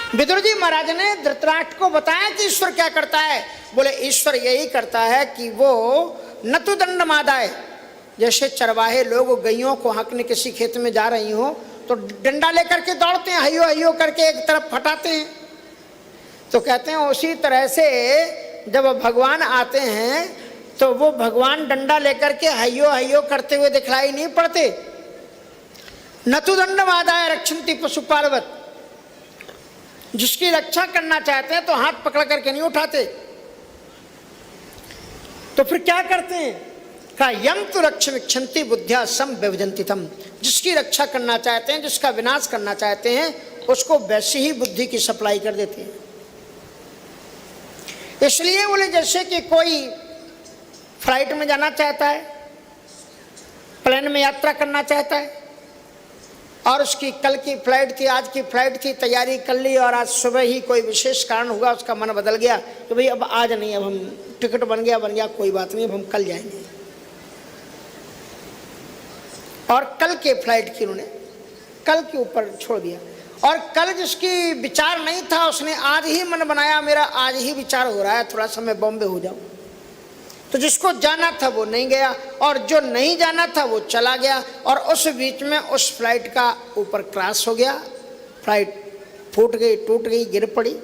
विदुर जी महाराज ने धृतराष्ट्र को बताया कि ईश्वर क्या करता है। बोले ईश्वर यही करता है कि वो नतु दंड मादाय, जैसे चरवाहे लोग गैयों को हकने किसी खेत में जा रही हो तो डंडा लेकर के दौड़ते हैं, हयो हयो करके एक तरफ हटाते हैं। तो कहते हैं उसी तरह से जब भगवान आते हैं तो वो भगवान डंडा लेकर के हयो हयो करते हुए दिखलाई नहीं पड़ते। नतु दंड मादाय रक्षन्ति पशुपालवत, जिसकी रक्षा करना चाहते हैं तो हाथ पकड़ करके नहीं उठाते। तो फिर क्या करते हैं? का यम तो रक्ष विक्षन्ति बुद्धिया सम व्यवजन्ति तम, जिसकी रक्षा करना चाहते हैं, जिसका विनाश करना चाहते हैं, उसको वैसी ही बुद्धि की सप्लाई कर देते हैं। इसलिए बोले जैसे कि कोई फ्लाइट में जाना चाहता है, प्लेन में यात्रा करना चाहता है और उसकी कल की फ्लाइट थी, आज की फ्लाइट थी, तैयारी कर ली और आज सुबह ही कोई विशेष कारण हुआ, उसका मन बदल गया कि भाई अब आज नहीं, अब हम टिकट बन गया कोई बात नहीं, अब हम कल जाएंगे। और कल के फ्लाइट की उन्होंने कल के ऊपर छोड़ दिया। और कल जिसकी विचार नहीं था उसने आज ही मन बनाया मेरा आज ही विचार हो रहा है, थोड़ा सा मैं बॉम्बे हो जाऊं। तो जिसको जाना था वो नहीं गया और जो नहीं जाना था वो चला गया और उस बीच में उस फ्लाइट का ऊपर क्रैश हो गया, फ्लाइट फूट गई, टूट गई, गिर पड़ी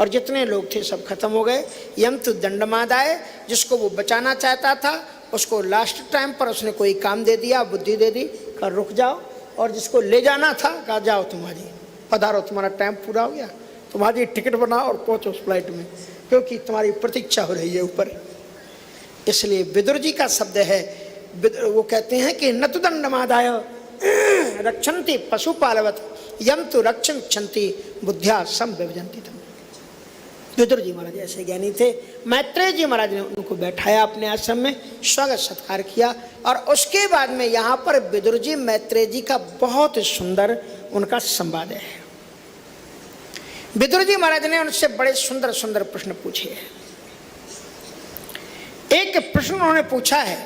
और जितने लोग थे सब खत्म हो गए। यम तो दंडमादाय, जिसको वो बचाना चाहता था उसको लास्ट टाइम पर उसने कोई काम दे दिया, बुद्धि दे दी, कहा रुक जाओ, और जिसको ले जाना था कहा जाओ तुम्हारी पधारो, तुम्हारा टाइम पूरा हो गया, तुम्हारी टिकट बनाओ और पहुंचो उस फ्लाइट में, क्योंकि तुम्हारी प्रतीक्षा हो रही है ऊपर। इसलिए विदुर जी का शब्द है, वो कहते हैं कि नतु दंडमादाय रक्षन्ति पशुपालवत यम तो रक्षं क्षन्ति बुद्धिया सम व्यवजन्ति तम। विदुर जी महाराज ऐसे ज्ञानी थे। मैत्रेय जी महाराज ने उनको बैठाया अपने आश्रम में, स्वागत सत्कार किया और उसके बाद में यहाँ पर विदुर जी मैत्रेय जी का बहुत सुंदर उनका संवाद है। विदुर जी महाराज ने उनसे बड़े सुंदर सुंदर प्रश्न पूछे हैं। एक प्रश्न उन्होंने पूछा है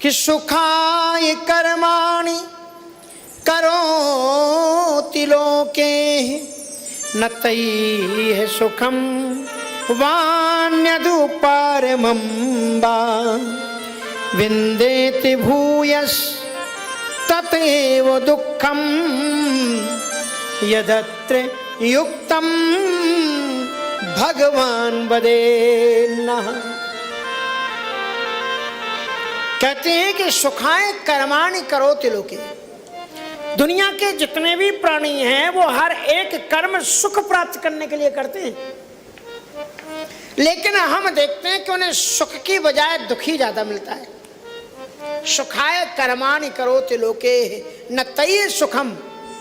कि सुखाय कर्माणि करोति लोके न तैः सुखम वान्यदुपारमं वा विन्देति भूयस् ततएव दुःखम यदत्र युक्तम भगवान वदेन्नः। कहते हैं कि सुखाय कर्माणि करोति लोके, दुनिया के जितने भी प्राणी हैं वो हर एक कर्म सुख प्राप्त करने के लिए करते हैं, लेकिन हम देखते हैं कि उन्हें सुख की बजाय दुख ही ज्यादा मिलता है। सुखाय कर्माणि करोति लोके न तैः सुखम,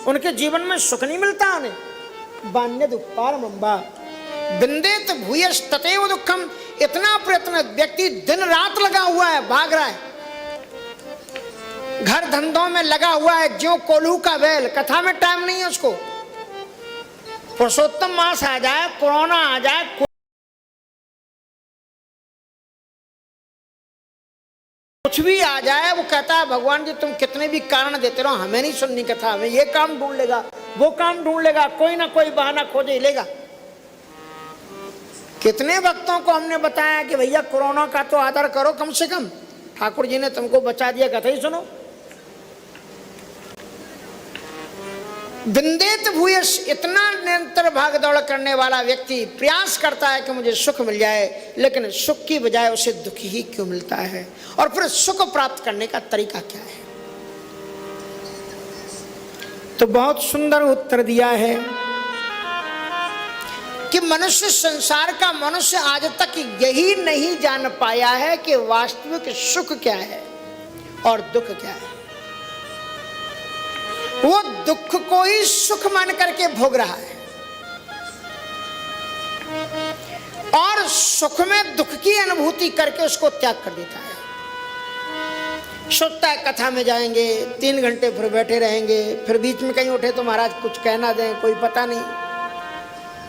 उनके जीवन में सुख नहीं मिलता उन्हें। वान्यदुपारमं वा विन्देत भूयस् ततएव दुःखम, इतना प्रयत्न व्यक्ति दिन रात लगा हुआ है, भाग रहा है, घर धंधों में लगा हुआ है, ज्यों कोल्हू का बैल, कथा में टाइम नहीं है उसको। पुरुषोत्तम मास आ जाए, कोरोना आ जाए, कुछ भी आ जाए, वो कहता है भगवान जी तुम कितने भी कारण देते रहो, हमें नहीं सुननी कथा, हमें ये काम ढूंढ लेगा, वो काम ढूंढ लेगा, कोई ना कोई बहाना खोज ही लेगा। कितने भक्तों को हमने बताया कि भैया कोरोना का तो आदर करो, कम से कम ठाकुर जी ने तुमको बचा दिया, कथा ही सुनो। विन्देत भूयस, इतना निरंतर भाग दौड़ करने वाला व्यक्ति प्रयास करता है कि मुझे सुख मिल जाए, लेकिन सुख की बजाय उसे दुख ही क्यों मिलता है, और फिर सुख प्राप्त करने का तरीका क्या है। तो बहुत सुंदर उत्तर दिया है कि मनुष्य, संसार का मनुष्य आज तक यही नहीं जान पाया है कि वास्तविक सुख क्या है और दुख क्या है। वो दुख को ही सुख मान करके भोग रहा है और सुख में दुख की अनुभूति करके उसको त्याग कर देता है। सोचता है कथा में जाएंगे, 3 घंटे फिर बैठे रहेंगे, फिर बीच में कहीं उठे तो महाराज कुछ कहना दें, कोई पता नहीं,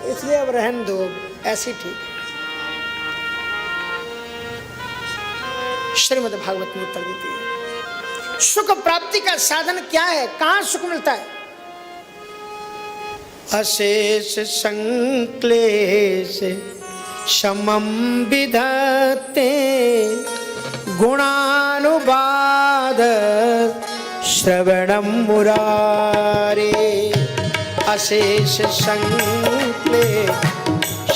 इसलिए अब रहन दो, ऐसी ठीक है। श्रीमद् भागवत में उत्तर देती है सुख प्राप्ति का साधन क्या है, कहां सुख मिलता है। अशेष संक्लेश समं विधत्ते गुणानुवाद श्रवणं मुरारे। अशेष संक्लेश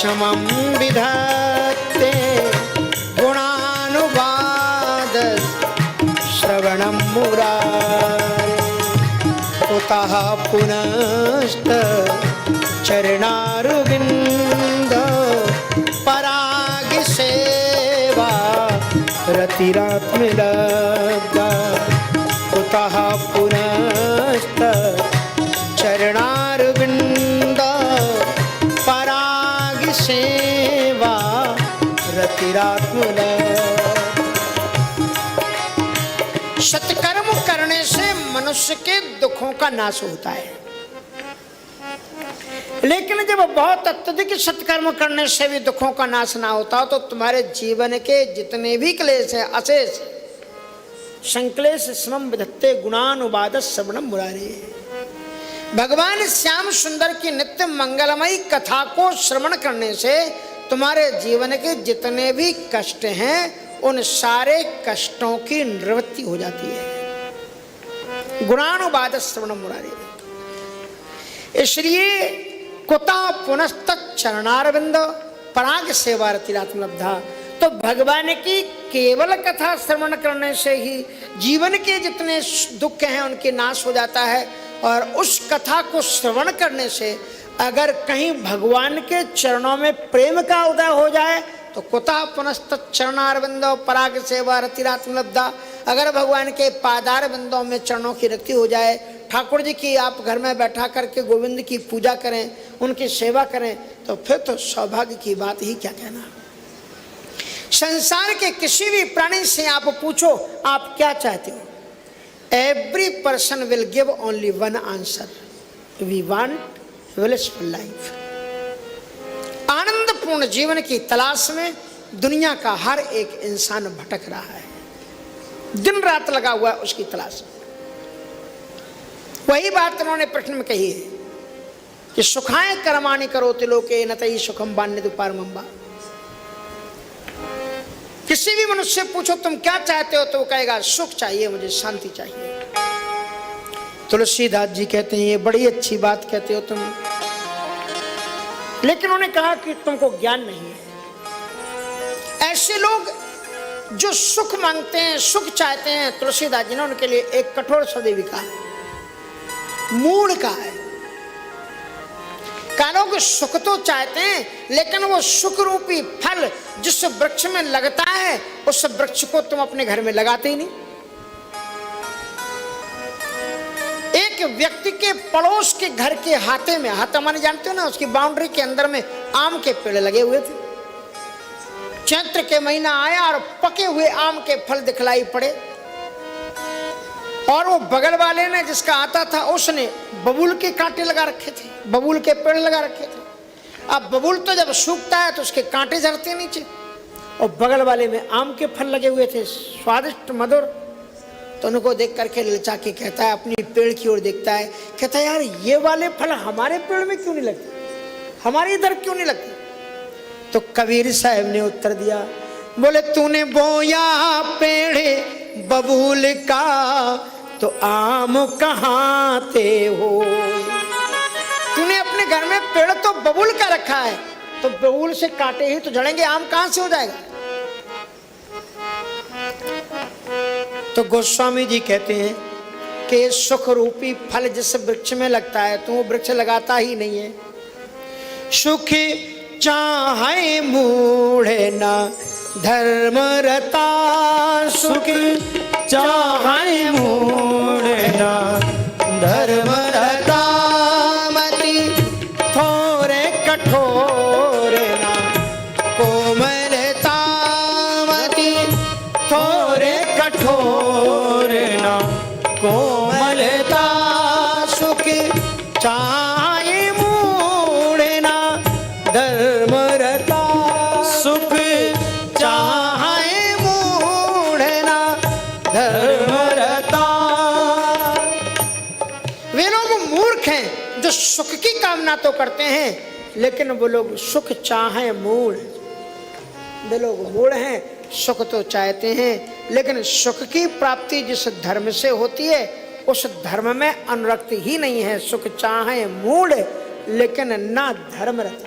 समं विधत्ते गुणानुवाद श्रवणं मुरारे। कुतः पुनस्त चरणारविंद पराग सेवा रतिरात्मलब्धा। कुतः पुनस्त चरणारविंद पराग सेवा रतिरात्मलब्धा। सत्कर्म करने से मनुष्य के दुखों का नाश होता है, लेकिन जब बहुत अत्यधिक सत्कर्म करने से भी दुखों का नाश ना होता तो तुम्हारे जीवन के जितने भी क्लेश है अशेष संक्लेश समं विधत्ते गुणानुवाद श्रवणं मुरारे। भगवान श्याम सुंदर की नित्य मंगलमयी कथा को श्रवण करने से तुम्हारे जीवन के जितने भी कष्ट हैं उन सारे कष्टों की निवृत्ति हो जाती है। गुणानुवाद श्रवणं मुरारे। इसलिए कुता पुनस्त चरणारविंद पराग सेवा रतिरात्मलब्धा। तो भगवान की केवल कथा श्रवण करने से ही जीवन के जितने दुख हैं उनके नाश हो जाता है। और उस कथा को श्रवण करने से अगर कहीं भगवान के चरणों में प्रेम का उदय हो जाए तो कुता पुनस्त चरणारविंद पराग सेवा रतिरात्मलब्धा। अगर भगवान के पादार बिंदों में चरणों की रति हो जाए, ठाकुर जी की आप घर में बैठा करके गोविंद की पूजा करें, उनकी सेवा करें, तो फिर तो सौभाग्य की बात ही क्या कहना। संसार के किसी भी प्राणी से आप पूछो आप क्या चाहते हो, every person will give only one answer, we want blissful life. आनंदपूर्ण जीवन की तलाश में दुनिया का हर एक इंसान भटक रहा है, दिन रात लगा हुआ है उसकी तलाश में। वही बात उन्होंने प्रश्न में कही है कि सुखाय कर्माणि करोति लोके न तयि सुखम वान्यते पारमम्बा। किसी भी मनुष्य से पूछो तुम क्या चाहते हो तो वो कहेगा सुख चाहिए, मुझे शांति चाहिए। तुलसीदास जी कहते हैं ये बड़ी अच्छी बात कहते हो तुम, लेकिन उन्होंने कहा कि तुमको ज्ञान नहीं है। ऐसे लोग जो सुख मांगते हैं, सुख चाहते हैं, तुलसीदास जी ने उनके लिए एक कठोर सदैवी कहा है, मूढ़ का है। कालों के सुख तो चाहते हैं लेकिन वो सुख रूपी फल जिस वृक्ष में लगता है उस वृक्ष को तुम अपने घर में लगाते ही नहीं। एक व्यक्ति के पड़ोस के घर के हाथे में, हाथा माने जानते हो ना, उसकी बाउंड्री के अंदर में आम के पेड़ लगे हुए थे। चैत्र के महीना आया और पके हुए आम के फल दिखलाई पड़े और वो बगल वाले ने जिसका आता था उसने बबूल के कांटे लगा रखे थे, बबूल के पेड़ लगा रखे थे। अब बबूल तो जब सूखता है तो उसके कांटे झड़ते नीचे, और बगल वाले में आम के फल लगे हुए थे स्वादिष्ट मधुर। तो उनको देख करके ललचा के कहता है, अपनी पेड़ की ओर देखता है, कहता है यार ये वाले फल हमारे पेड़ में क्यों नहीं लगते, हमारे इधर क्यों नहीं लगते। तो कबीर साहब ने उत्तर दिया, बोले तूने बोया पेड़ बबूल का तो आम कहाँ ते हो। तूने अपने घर में पेड़ तो बबूल का रखा है, तो बबूल से काटे ही तो झड़ेंगे, आम कहाँ से हो जाएगा। तो गोस्वामी जी कहते हैं कि सुख रूपी फल जिस वृक्ष में लगता है तो वो वृक्ष लगाता ही नहीं है। सुख चाहे मूढ़े ना धर्म रता, सुख चाहे मूढ़े ना धर्म रता, मति थोरे कठोर ना कोमलता, मति थोरे कठोर ना कोमलता, सुख चाहे मूढ़े ना धर्म रता, सुख चाहे मूढ़े ना धर्म रता। वे लोग मूर्ख हैं जो सुख की कामना तो करते हैं, लेकिन वो लोग सुख चाहें मूढ़। वे लोग मूढ़ हैं, सुख तो चाहते हैं, लेकिन सुख की प्राप्ति जिस धर्म से होती है उस धर्म में अनुरक्त ही नहीं है। सुख चाहें मूढ़, लेकिन ना धर्म रत।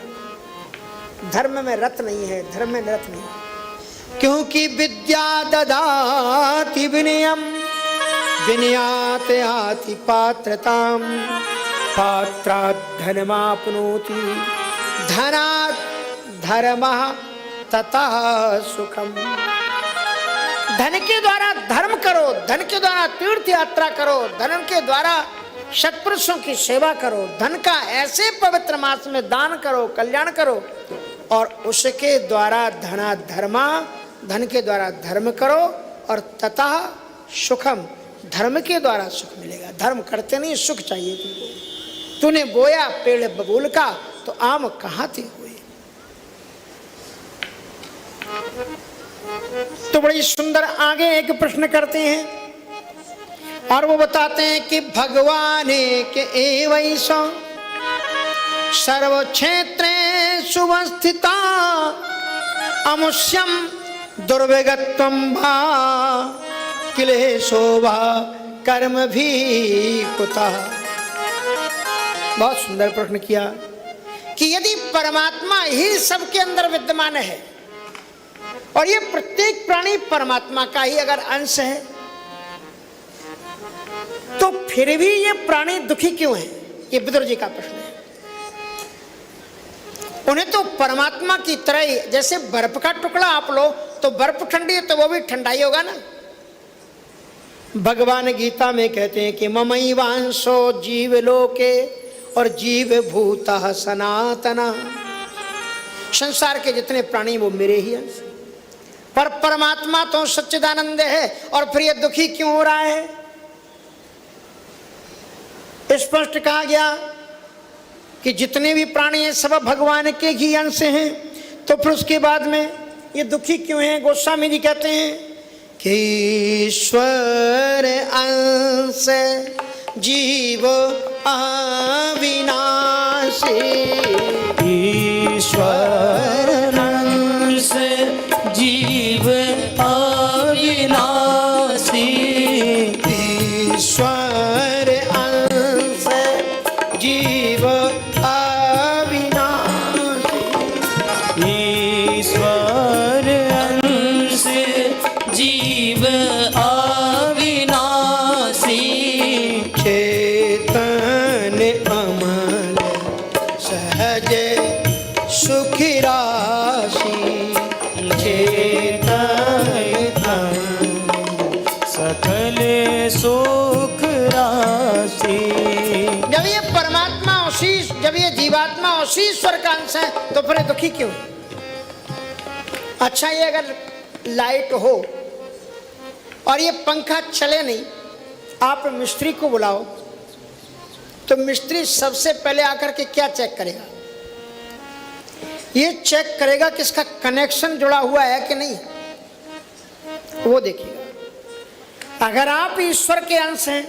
धर्म में रत नहीं है, धर्म में रत नहीं है। क्योंकि विद्या ददाति विनयम, विनयात याति पात्रताम, पात्रात् धनमाप्नोति, धनात् धर्मः ततः सुखम। धन के द्वारा धर्म करो, धन के द्वारा तीर्थ यात्रा करो, धन के द्वारा सत्पुरुषों की सेवा करो, धन का ऐसे पवित्र मास में दान करो, कल्याण करो, और उसके द्वारा धना धर्मा, धन के द्वारा धर्म करो, और ततः सुखम, धर्म के द्वारा सुख मिलेगा। धर्म करते नहीं, सुख चाहिए तुमको। तूने बोया पेड़ बबूल का, तो आम कहाँ थे हुए। तो बड़ी सुंदर आगे एक प्रश्न करते हैं और वो बताते हैं कि भगवान के एवैसा सर्व क्षेत्रे सुवस्थिता, अमुष्यम दुर्वेगत्वम भा, क्लेशो भा कर्म भी कुतः। बहुत सुंदर प्रश्न किया कि यदि परमात्मा ही सबके अंदर विद्यमान है और ये प्रत्येक प्राणी परमात्मा का ही अगर अंश है, तो फिर भी ये प्राणी दुखी क्यों है? ये विदुर जी का प्रश्न है। उन्हें तो परमात्मा की तरह ही, जैसे बर्फ का टुकड़ा आप लो तो बर्फ ठंडी है तो वो भी ठंडा ही होगा ना। भगवान गीता में कहते हैं कि ममैवांशो जीव लोके, और जीव भूतः सनातना। संसार के जितने प्राणी वो मेरे ही अंश, पर परमात्मा तो सच्चिदानंद है, और फिर ये दुखी क्यों हो रहा है? स्पष्ट कहा गया कि जितने भी प्राणी हैं सब भगवान के ही अंश हैं, तो फिर उसके बाद में ये दुखी क्यों हैं? गोस्वामी जी कहते हैं कि ईश्वर अंश जीव अविनाशी, ईश्वर अंश जीव अविनाशी, ईश्वर अंश जीव अविनाशी, ईश्वर अंश जीव अविनाशी, चेतन अमल सहज सुखी राशि, सकल सुख राशि। जब ये परमात्मा उसी, जब ये जीवात्मा उसी ईश्वर का अंश है, तो फिर दुखी क्यों? अच्छा, ये अगर लाइट हो और ये पंखा चले नहीं, आप मिस्त्री को बुलाओ, तो मिस्त्री सबसे पहले आकर के क्या चेक करेगा? ये चेक करेगा कि इसका कनेक्शन जुड़ा हुआ है कि नहीं, वो देखिएगा। अगर आप ईश्वर के अंश हैं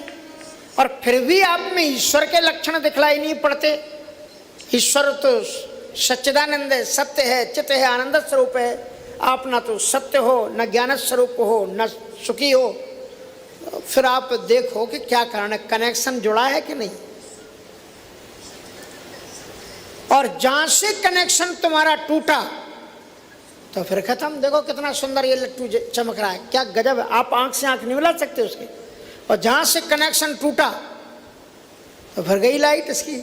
और फिर भी आप में ईश्वर के लक्षण दिखलाई नहीं पड़ते, ईश्वर तो सच्चिदानंद है, सत्य है, चित्त है, आनंद स्वरूप है, आप ना तो सत्य हो, न ज्ञान स्वरूप हो, न सुखी हो, फिर आप देखो कि क्या कारण है, कनेक्शन जुड़ा है कि नहीं। और जहां से कनेक्शन तुम्हारा टूटा तो फिर खत्म। देखो कितना सुंदर ये लट्टू चमक रहा है, क्या गजब है, आप आंख से आंख नहीं मिला सकते उसके। और जहां से कनेक्शन टूटा तो फिर गई लाइट इसकी।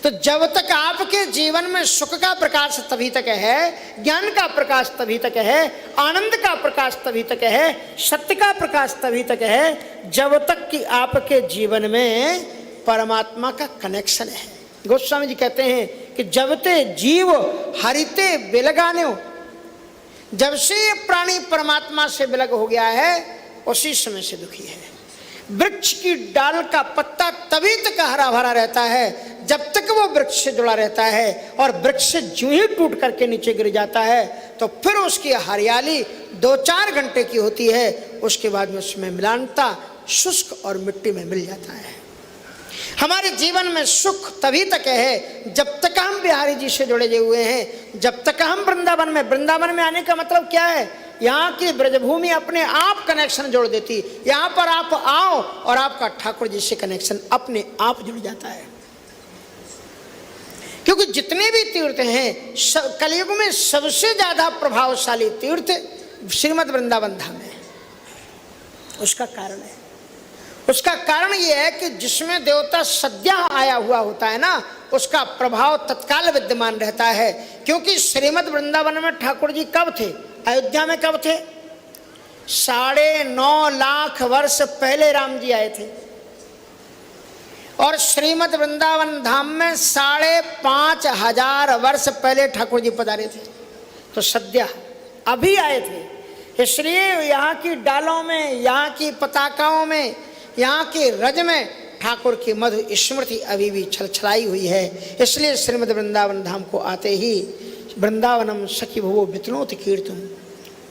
तो जब तक आपके जीवन में सुख का प्रकाश तभी तक है, ज्ञान का प्रकाश तभी तक है, आनंद का प्रकाश तभी तक है, सत्य का प्रकाश तभी तक है, जब तक कि आपके जीवन में परमात्मा का कनेक्शन है। गोस्वामी जी कहते हैं कि जब ते जीव हरिते बिलगाने हो, जब से ये प्राणी परमात्मा से बिलग हो गया है उसी समय से दुखी है। वृक्ष की डाल का पत्ता तभी तक हरा भरा रहता है जब तक वो वृक्ष से जुड़ा रहता है, और वृक्ष से जो ही टूट करके नीचे गिर जाता है तो फिर उसकी हरियाली 2-4 घंटे की होती है, उसके बाद में उसमें मिलानता शुष्क और मिट्टी में मिल जाता है। हमारे जीवन में सुख तभी तक है जब तक हम बिहारी जी से जुड़े हुए हैं, जब तक हम वृंदावन में आने का मतलब क्या है, यहाँ की ब्रजभूमि अपने आप कनेक्शन जोड़ देती, यहाँ पर आप आओ और आपका ठाकुर जी से कनेक्शन अपने आप जुड़ जाता है। क्योंकि जितने भी तीर्थ हैं कलयुग में सबसे ज्यादा प्रभावशाली तीर्थ श्रीमद् वृंदावन धाम है। उसका कारण है, उसका कारण यह है कि जिसमें देवता सद्या आया हुआ होता है ना, उसका प्रभाव तत्काल विद्यमान रहता है। क्योंकि श्रीमद् वृंदावन में ठाकुर जी कब थे, अयोध्या में कब थे? 9.5 लाख वर्ष पहले राम जी आए थे, और श्रीमद् वृंदावन धाम में 5,500 वर्ष पहले ठाकुर जी पधारे थे। तो सद्या अभी आए थे, इसलिए यहाँ की डालों में, यहाँ की पताकाओं में, यहाँ के रज में ठाकुर की मधुर स्मृति अभी भी छलछलाई हुई है। इसलिए श्रीमद् वृंदावन धाम को आते ही वृंदावनम सखी भवो वितनोत कीर्तन,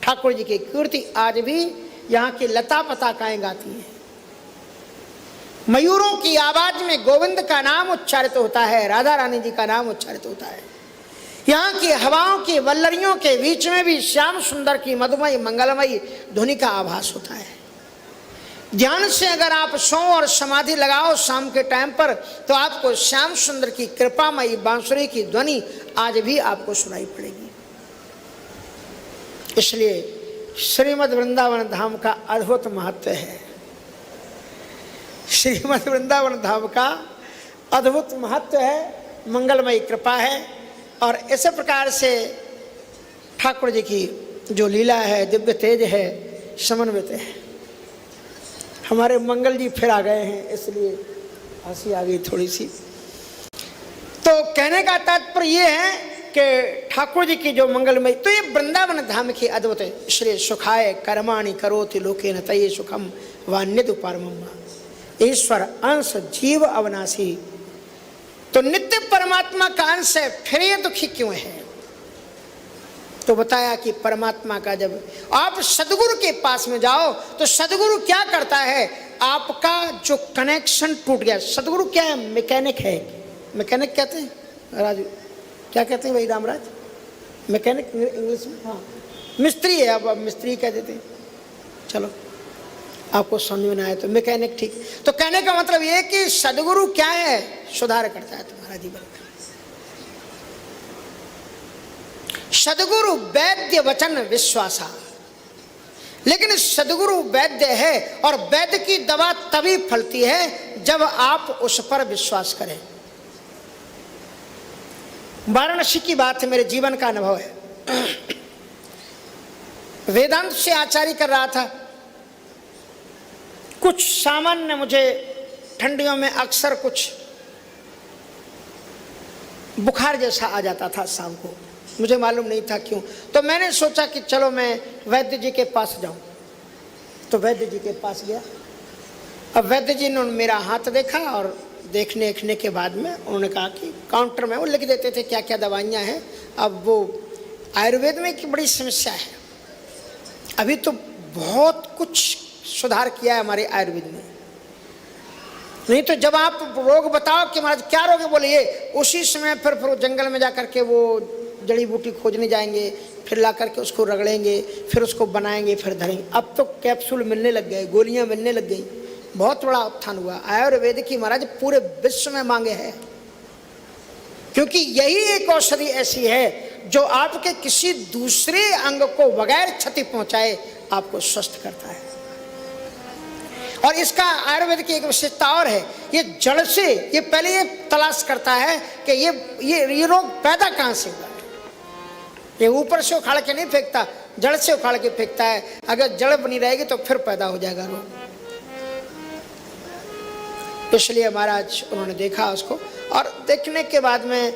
ठाकुर जी की कीर्ति आज भी यहाँ की लता पताकाएं गाती हैं। मयूरों की आवाज में गोविंद का नाम उच्चारित होता है, राधा रानी जी का नाम उच्चारित होता है। यहाँ की हवाओं की वल्लरियों के बीच में भी श्याम सुंदर की मधुमयी मंगलमयी ध्वनि का आभास होता है। ध्यान से अगर आप सो और समाधि लगाओ शाम के टाइम पर, तो आपको श्याम सुंदर की कृपामयी बांसुरी की ध्वनि आज भी आपको सुनाई पड़ेगी। इसलिए श्रीमद् वृंदावन धाम का अद्भुत महत्व है। श्रीमद् वृंदावन धाम का अद्भुत महत्व है, मंगलमयी कृपा है। और इसी प्रकार से ठाकुर जी की जो लीला है, दिव्य तेज है, समन्वित है। हमारे मंगल जी फिर आ गए हैं, इसलिए हंसी आ गई थोड़ी सी। तो कहने का तात्पर्य ये है कि ठाकुर जी की जो मंगलमय, तो ये वृंदावन धाम की अद्भुत है। श्री सुखाय कर्माणि करोति लोकेन तये सुखम वान्यदु परमम्, ईश्वर अंश जीव अविनाशी। तो नित्य परमात्मा का अंश है, फिर ये दुखी क्यों है? तो बताया कि परमात्मा का जब आप सदगुरु के पास में जाओ तो सदगुरु क्या करता है, आपका जो कनेक्शन टूट गया। सदगुरु क्या है? मैकेनिक है। मैकेनिक कहते हैं राजू, क्या कहते हैं भाई रामराज? मैकेनिक इंग्लिश में? हाँ, मिस्त्री है। अब मिस्त्री कह देते हैं, चलो आपको समझ में ना आए तो मैकेनिक, ठीक। तो कहने का मतलब ये कि सदगुरु क्या है? सुधार करता है तुम्हारा जीवन का। सदगुरु वैद्य वचन विश्वासा, लेकिन सदगुरु वैद्य है और वैद्य की दवा तभी फलती है जब आप उस पर विश्वास करें। वाराणसी की बात है, मेरे जीवन का अनुभव है। वेदांत से आचार्य कर रहा था, कुछ सामान्य मुझे ठंडियों में अक्सर कुछ बुखार जैसा आ जाता था शाम को, मुझे मालूम नहीं था क्यों। तो मैंने सोचा कि चलो मैं वैद्य जी के पास जाऊं, तो वैद्य जी के पास गया। अब वैद्य जी ने मेरा हाथ देखा और देखने के बाद में उन्होंने कहा कि काउंटर में वो लिख देते थे क्या क्या दवाइयाँ हैं। अब वो आयुर्वेद में की बड़ी समस्या है, अभी तो बहुत कुछ सुधार किया है हमारे आयुर्वेद में। नहीं तो जब आप रोग बताओ कि महाराज क्या रोग है, बोले ये, उसी समय फिर वो जंगल में जा करके वो जड़ी बूटी खोजने जाएंगे, फिर ला करके उसको रगड़ेंगे, फिर उसको बनाएंगे, फिर धरेंगे। अब तो कैप्सूल मिलने लग गए, गोलियां मिलने लग गई, बहुत बड़ा उत्थान हुआ। आयुर्वेद की महाराज पूरे विश्व में मांगे है, क्योंकि यही एक औषधि ऐसी है जो आपके किसी दूसरे अंग को बगैर क्षति पहुंचाए आपको स्वस्थ करता है। और इसका आयुर्वेद की एक विशेषता और है, ये जड़ से, ये पहले ये तलाश करता है कि ये रोग पैदा कहाँ से हुआ। ये ऊपर से उखाड़ के नहीं फेंकता, जड़ से उखाड़ के फेंकता है। अगर जड़ बनी रहेगी तो फिर पैदा हो जाएगा रोग। इसलिए महाराज उन्होंने देखा उसको, और देखने के बाद में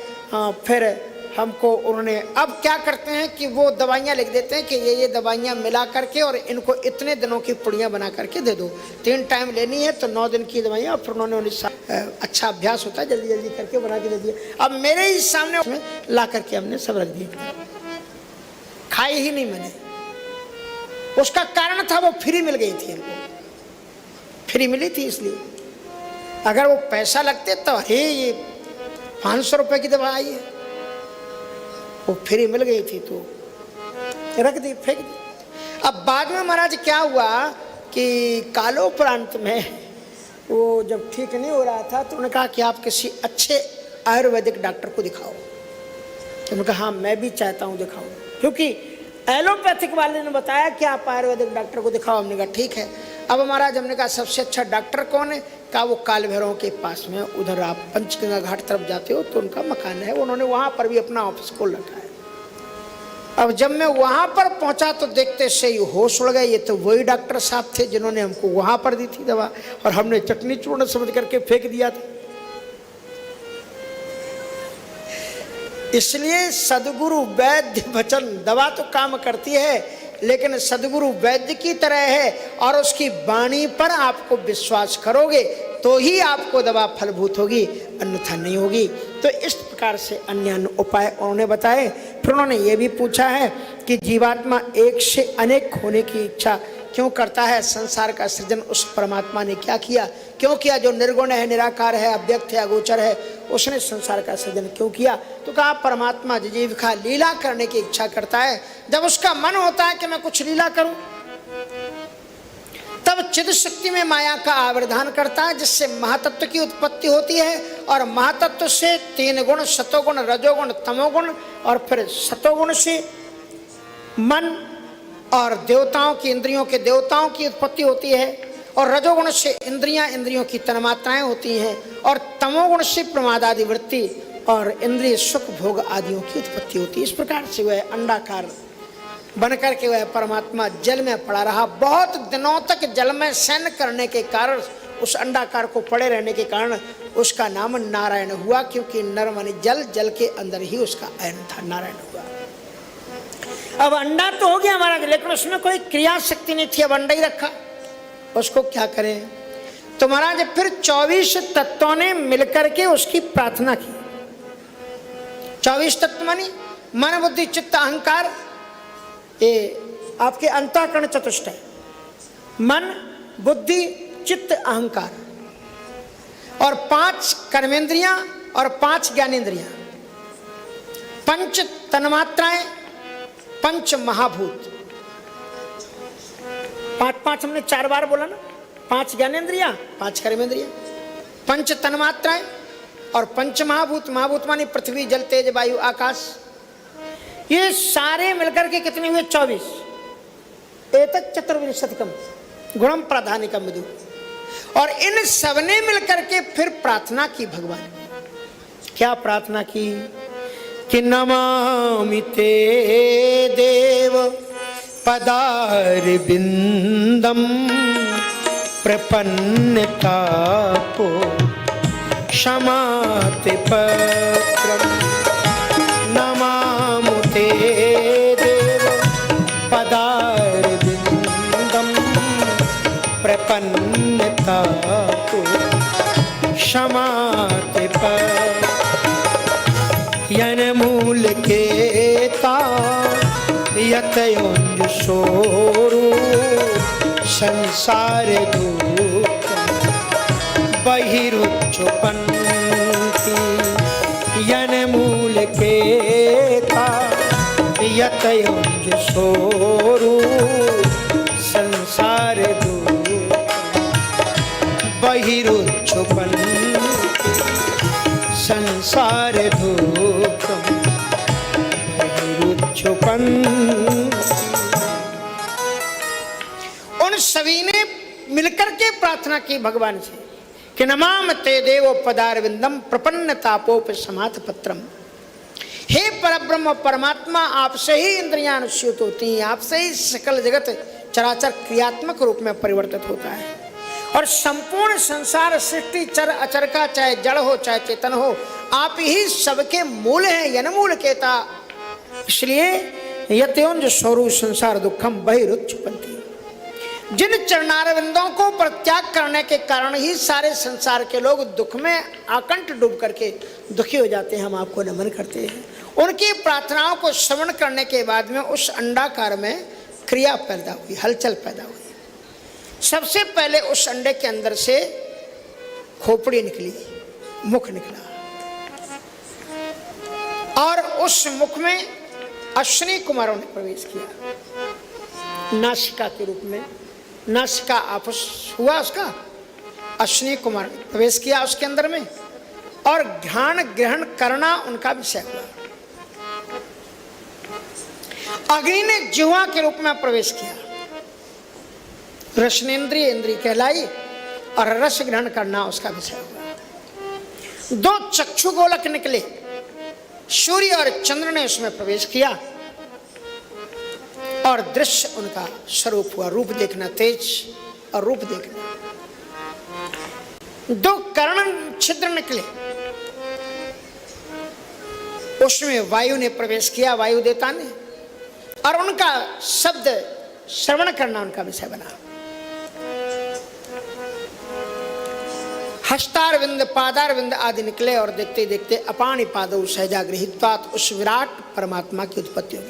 फिर हमको उन्होंने, अब क्या करते हैं कि वो दवाइयाँ लिख देते हैं कि ये दवाइयाँ मिला करके और इनको इतने दिनों की पुड़ियाँ बना करके दे दो, 3 टाइम लेनी है तो 9 दिन की दवाइयाँ। और फिर उन्होंने अच्छा अभ्यास होता है, जल्दी जल्दी करके बना के दे दिया। अब मेरे ही सामने उसमें ला करके हमने सब रख दिया, खाई ही नहीं मैंने। उसका कारण था वो फ्री मिल गई थी, हमको फ्री मिली थी इसलिए। अगर वो पैसा लगते तो अरे ये 500 रुपए की दवा आई है, वो फ्री मिल गई थी तो रख दी, फेंक दी। अब बाद में महाराज क्या हुआ कि कालोपरांत में वो जब ठीक नहीं हो रहा था तो उन्होंने कहा कि आप किसी अच्छे आयुर्वेदिक डॉक्टर को दिखाओ। तो उन्होंने कहा हाँ मैं भी चाहता हूँ दिखाऊं, क्योंकि एलोपैथिक वाले ने बताया कि आप आयुर्वेदिक डॉक्टर को दिखाओ। हमने कहा ठीक है। अब महाराज हमने कहा सबसे अच्छा डॉक्टर कौन है? कहा वो काल भैरव के पास में, उधर आप पंचगंगा घाट तरफ जाते हो तो उनका मकान है, उन्होंने वहाँ पर भी अपना ऑफिस खोल रखा है। अब जब मैं वहाँ पर पहुँचा तो देखते से ही होश उड़ गए, ये तो वही डॉक्टर साहब थे जिन्होंने हमको वहाँ पर दी थी दवा और हमने चटनी चूर्ण समझ करके फेंक दिया था। इसलिए सदगुरु वैद्य वचन, दवा तो काम करती है लेकिन सदगुरु वैद्य की तरह है और उसकी वाणी पर आपको विश्वास करोगे तो ही आपको दवा फलभूत होगी, अन्यथा नहीं होगी। तो इस प्रकार से अन्य उपाय उन्होंने बताए। फिर उन्होंने ये भी पूछा है कि जीवात्मा एक से अनेक होने की इच्छा क्यों करता है? संसार का सृजन उस परमात्मा ने क्या किया, क्यों किया? जो निर्गुण है, निराकार है, अव्यक्त है, अगोचर है, उसने संसार का सृजन क्यों किया? तो कहा परमात्मा जिजीविका लीला करने की इच्छा करता है। जब उसका मन होता है कि मैं कुछ लीला करूं, तब चिद शक्ति में माया का आविर्भाव करता है, जिससे महातत्व की उत्पत्ति होती है और महातत्व से 3 गुण, सतोगुण, रजोगुण, तमोगुण और फिर सतोगुण से मन और देवताओं की, इंद्रियों के देवताओं की उत्पत्ति होती है और रजोगुण से इंद्रियां, इंद्रियों की तन्मात्राएं होती हैं और तमोगुण से प्रमाद आदि वृत्ति और इंद्रिय सुख भोग आदियों की उत्पत्ति होती है। इस प्रकार से वह अंडाकार बनकर के वह परमात्मा जल में पड़ा रहा। बहुत दिनों तक जल में शयन करने के कारण, उस अंडाकार को पड़े रहने के कारण उसका नाम नारायण हुआ, क्योंकि नर माने जल, जल के अंदर ही उसका अयन था, नारायण हुआ। अब अंडा तो हो गया हमारा, लेकिन उसमें कोई क्रिया शक्ति नहीं थी, अब अंडा ही रखा, उसको क्या करें? तो महाराज फिर 24 तत्वों ने मिलकर के उसकी प्रार्थना की। 24 तत्व मानी मन, बुद्धि, चित्त, अहंकार, ये आपके अंतःकरण चतुष्टय, मन, बुद्धि, चित्त, अहंकार और 5 कर्मेंद्रियां और 5 ज्ञानेंद्रियां, 5 तन्मात्राएं, 5 महाभूत, 5 हमने 4 बार बोला ना, 5 ज्ञानेंद्रियां, 5 कर्मेंद्रियां, 5 तन्मात्राएं और 5 महाभूत। महाभूत मानी पृथ्वी, जल, तेज, वायु, आकाश, ये सारे मिलकर के कितने हुए? 24। एतत् चतुर्विंशतिकम गुणम प्राधानिकम विदु। और इन सबने मिलकर के फिर प्रार्थना की भगवान। क्या प्रार्थना की? कि नमामि ते देव पदारविंदम प्रपन्नतापो क्षमाते पत्रम। नमामि ते देव पदारविंदम प्रपन्नतापो क्षमाते पत्रम। यनमूल केता यतयोंज सोरू संसार दुख बहिरुच्चपन्ति। यनमूल केता यतयोंज सोरू संसार दुख बहिरुच्चपन्ति। संसार दुखम बहिरुच्चपन। उन सभी ने मिलकर के प्रार्थना की भगवान से कि नमाम ते देव पदारविंदम प्रपन्नतापोप समाथ पत्रम। हे परब्रह्म परमात्मा, आपसे ही इंद्रियां अनुस्यूत होती हैं, आपसे ही सकल जगत चराचर क्रियात्मक रूप में परिवर्तित होता है और संपूर्ण संसार सृष्टि चर अचर का, चाहे जड़ हो चाहे चेतन हो, आप ही सबके मूल हैं, यनमूल केता। इसलिए यत्योंज स्वरूप संसार दुखम बहिरुच्चपन्ति। जिन चरणारविंदों को परित्याग करने के कारण ही सारे संसार के लोग दुख में आकंठ डूब करके दुखी हो जाते हैं, हम आपको नमन करते हैं। उनकी प्रार्थनाओं को श्रवण करने के बाद में उस अंडाकार में क्रिया पैदा हुई, हलचल पैदा हुई। सबसे पहले उस अंडे के अंदर से खोपड़ी निकली, मुख निकला, और उस मुख में अश्विनी कुमारों ने प्रवेश किया। नासिका के रूप में, नासिका आपस हुआ उसका, अश्विनी कुमार ने प्रवेश किया उसके अंदर में, और ध्यान ग्रहण करना उनका विषय हुआ। अग्नि ने जिह्वा के रूप में प्रवेश किया, रसनेन्द्रिय इंद्रिय कहलाई, और रस ग्रहण करना उसका विषय हुआ। दो चक्षु गोलक निकले, सूर्य और चंद्र ने उसमें प्रवेश किया, और दृश्य उनका स्वरूप हुआ, रूप देखना, तेज और रूप देखना। दो कर्ण छिद्र निकले, उसमें वायु ने प्रवेश किया, वायु देवता ने, और उनका शब्द श्रवण करना उनका विषय बना। हस्तारविंद, पादारविंद आदि निकले, और देखते देखते अपानि पादौ सहजा गृहीत्वात् उस विराट परमात्मा की उत्पत्ति होगी।